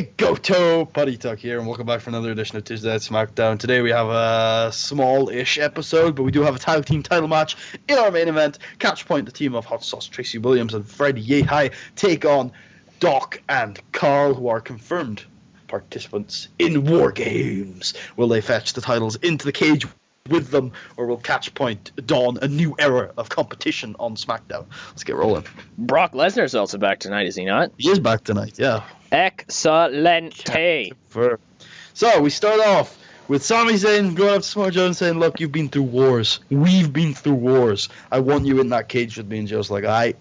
Goto Putty Tuck here, and welcome back for another edition of Tuesday Night SmackDown. Today we have a small-ish episode, but we do have a tag team title match in our main event. Catch Point, the team of Hot Sauce, Tracy Williams, and Freddie Yehai take on Doc and Carl, who are confirmed participants in War Games. Will they fetch the titles into the cage with them, or will Catch Point dawn a new era of competition on SmackDown? Let's get rolling. Brock Lesnar's also back tonight, is he not? He is back tonight, yeah. Excelente. So we start off with Sami Zayn going up to Samoa Joe and saying, "Look, you've been through wars. We've been through wars. I want you in that cage with me." And Joe's like, "Aight."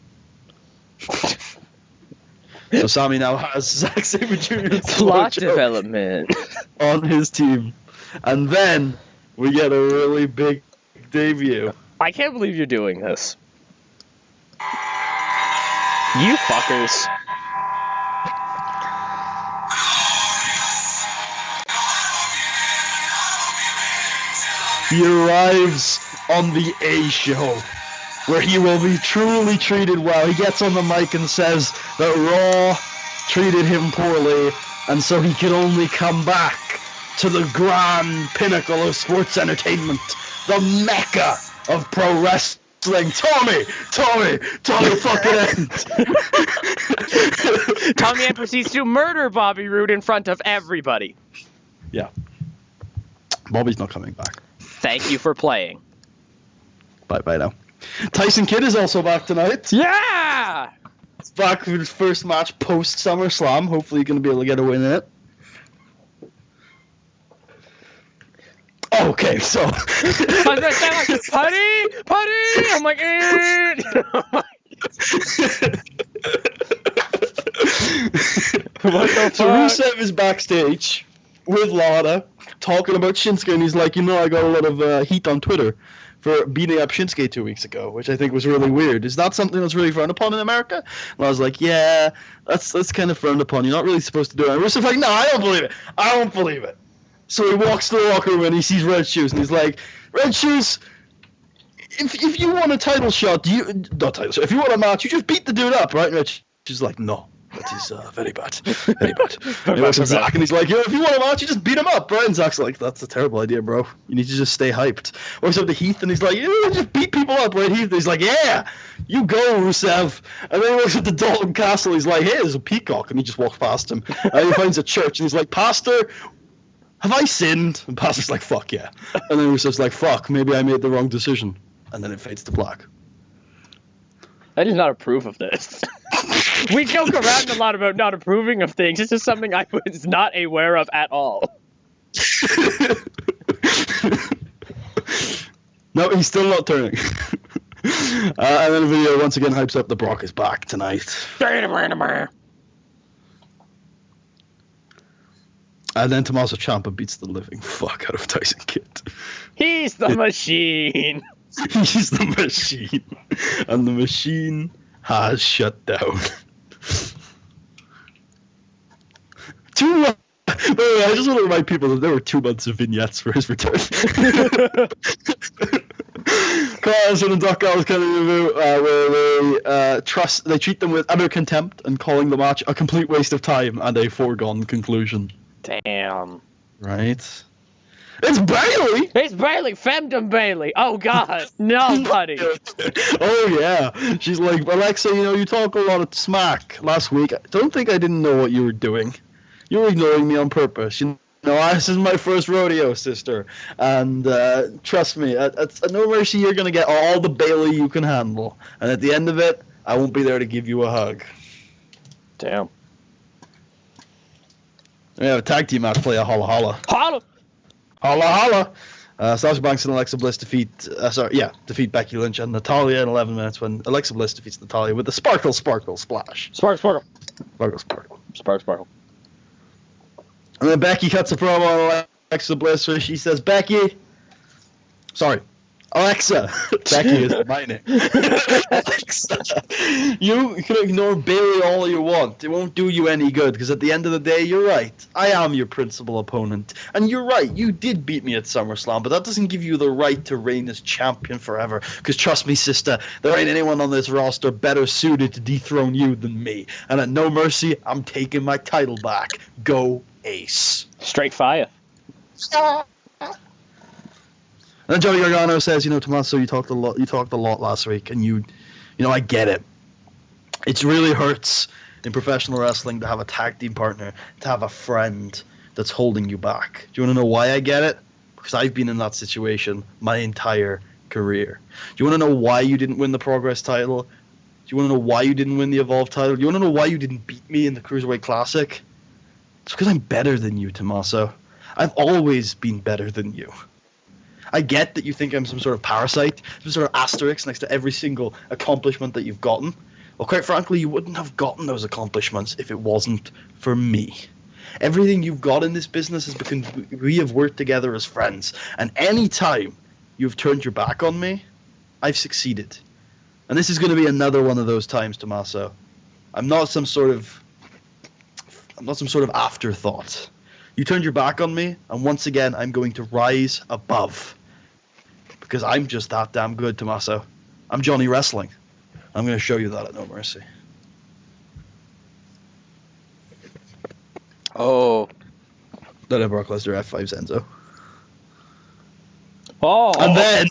So Sami now has Zack Sabre Jr. and Plot development on his team, and then we get a really big debut. I can't believe you're doing this. You fuckers. He arrives on the A show, where he will be truly treated well. He gets on the mic and says that Raw treated him poorly, and so he can only come back to the grand pinnacle of sports entertainment, the mecca of pro wrestling. Tommy fucking End. Tommy End proceeds to murder Bobby Roode in front of everybody. Yeah. Bobby's not coming back. Thank you for playing. Bye now. Tyson Kidd is also back tonight. Yeah! He's back for his first match post SummerSlam. Hopefully he's going to be able to get a win in it. Okay, so... I was going to say, like, putty! I'm like, What the So Rusev is backstage with Lana, talking about Shinsuke, and he's like, I got a lot of heat on Twitter for beating up Shinsuke 2 weeks ago, which I think was really weird. Is that something that's really frowned upon in America? And I was like, yeah, that's kind of frowned upon. You're not really supposed to do it. And Rusev's like, no, I don't believe it. So he walks to the locker room and he sees Red Shoes, and he's like, Red Shoes, if you want a title shot, if you want a match, you just beat the dude up, right? And Red Shoes is like, no. That is very bad. Very bad. And he walks to Zach and he's like, if you want a match, you just beat him up, right? And Zach's like, that's a terrible idea, bro. You need to just stay hyped. Walks up to Heath and he's like, just beat people up, right, Heath? And he's like, yeah, you go, Rusev. And then he walks up to Dalton Castle. He's like, hey, there's a peacock. And he just walks past him. And he finds a church and he's like, Pastor, have I sinned? And Pastor's like, fuck yeah. And then Rusev's like, fuck, maybe I made the wrong decision. And then it fades to black. I did not approve of this. We joke around a lot about not approving of things. This is something I was not aware of at all. No, he's still not turning. And then the video once again hypes up the Brock is back tonight. And then Tommaso Ciampa beats the living fuck out of Tyson Kidd. He's the machine. He's the machine. And the machine has shut down. I just want to remind people that there were 2 months of vignettes for his return. Carlson and Doc Gallows kind of where they treat them with utter contempt and calling the match a complete waste of time and a foregone conclusion. Damn. Right? It's Bailey! It's Bailey! Femdom Bailey! Oh god! No, buddy! Oh yeah. She's like, Alexa, you talk a lot of smack last week. I don't think I didn't know what you were doing. You were ignoring me on purpose. This is my first rodeo, sister. And trust me, at No Mercy, you're going to get all the Bailey you can handle. And at the end of it, I won't be there to give you a hug. Damn. We have a tag team match play a holla holla. Holla! Holla holla! Sasha Banks and Alexa Bliss defeat Becky Lynch and Natalya in 11 minutes when Alexa Bliss defeats Natalya with the sparkle splash. Sparkle. Sparkle. And then Becky cuts a promo on Alexa Bliss where she says, Alexa, Becky is my name. Alexa, you can ignore Bailey all you want. It won't do you any good, because at the end of the day, you're right. I am your principal opponent. And you're right, you did beat me at SummerSlam, but that doesn't give you the right to reign as champion forever. Because trust me, sister, there ain't anyone on this roster better suited to dethrone you than me. And at No Mercy, I'm taking my title back. Go Ace. Straight fire. And then Johnny Gargano says, Tommaso, you talked a lot last week, and I get it. It really hurts in professional wrestling to have a tag team partner, to have a friend that's holding you back. Do you want to know why I get it? Because I've been in that situation my entire career. Do you want to know why you didn't win the Progress title? Do you want to know why you didn't win the Evolve title? Do you want to know why you didn't beat me in the Cruiserweight Classic? It's because I'm better than you, Tommaso. I've always been better than you. I get that you think I'm some sort of parasite, some sort of asterisk next to every single accomplishment that you've gotten. Well, quite frankly, you wouldn't have gotten those accomplishments if it wasn't for me. Everything you've got in this business is because we have worked together as friends. And any time you've turned your back on me, I've succeeded. And this is going to be another one of those times, Tommaso. I'm not some sort of afterthought. You turned your back on me, and once again, I'm going to rise above. Because I'm just that damn good, Tommaso. I'm Johnny Wrestling. I'm going to show you that at No Mercy. Oh. Then Brock Lesnar F5 Enzo. Oh. And then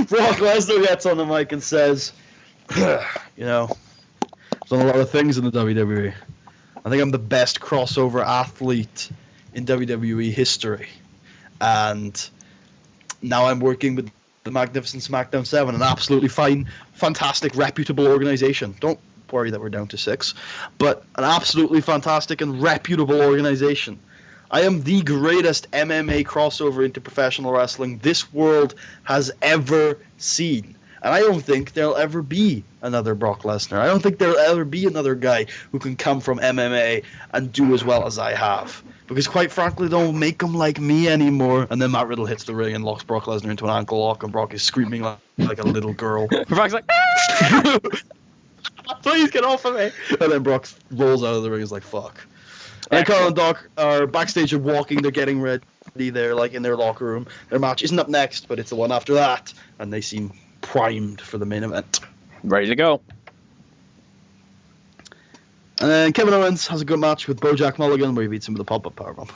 Brock Lesnar gets on the mic and says, I've done a lot of things in the WWE. I think I'm the best crossover athlete in WWE history. And now I'm working with the magnificent SmackDown 7, an absolutely fine, fantastic, reputable organization. Don't worry that we're down to 6. But an absolutely fantastic and reputable organization. I am the greatest MMA crossover into professional wrestling this world has ever seen. And I don't think there'll ever be another Brock Lesnar. I don't think there'll ever be another guy who can come from MMA and do as well as I have. Because quite frankly, they don't make them like me anymore. And then Matt Riddle hits the ring and locks Brock Lesnar into an ankle lock, and Brock is screaming like a little girl. Brock's like, ah! Please get off of me. And then Brock rolls out of the ring and is like, fuck. And Carl and Doc are backstage and walking. They're getting ready. They're like in their locker room. Their match isn't up next, but it's the one after that. And they seem primed for the main event. Ready to go. And then Kevin Owens has a good match with Bojack Mulligan where he beats him with a pop-up powerbomb.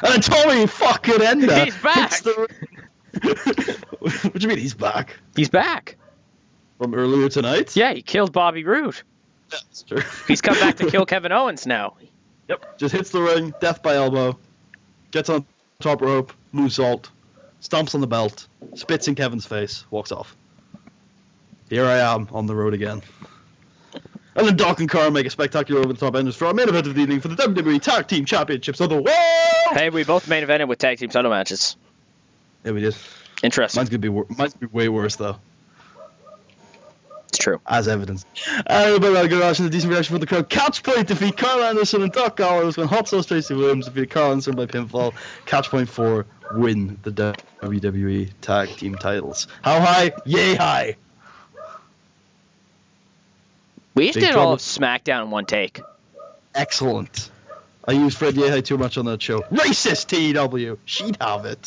And then Tommy fucking Ender He's back! hits the What do you mean he's back? He's back. From earlier tonight? Yeah, he killed Bobby Roode. Yeah, that's true. He's come back to kill Kevin Owens now. Yep. Just hits the ring, death by elbow, gets on top rope, moonsault, stomps on the belt, spits in Kevin's face, walks off. Here I am on the road again. And then Doc and Carl make a spectacular over-the-top entrance for our main event of the evening for the WWE Tag Team Championships of the world! Hey, we both main evented with tag team title matches. Yeah, we did. Interesting. Mine's gonna be way worse, though. It's true. As evidence. But a good reaction, a decent reaction from the crowd. Catch point defeat Carl Anderson and Doc Gallows when Hot Sauce Tracy Williams defeated Carl Anderson by pinfall. Catch point 4, win the WWE Tag Team titles. How high? Yay high! We just Big did trouble. all of SmackDown in one take. Excellent. I used Fred Yehai too much on that show. Racist TEW. She'd have it.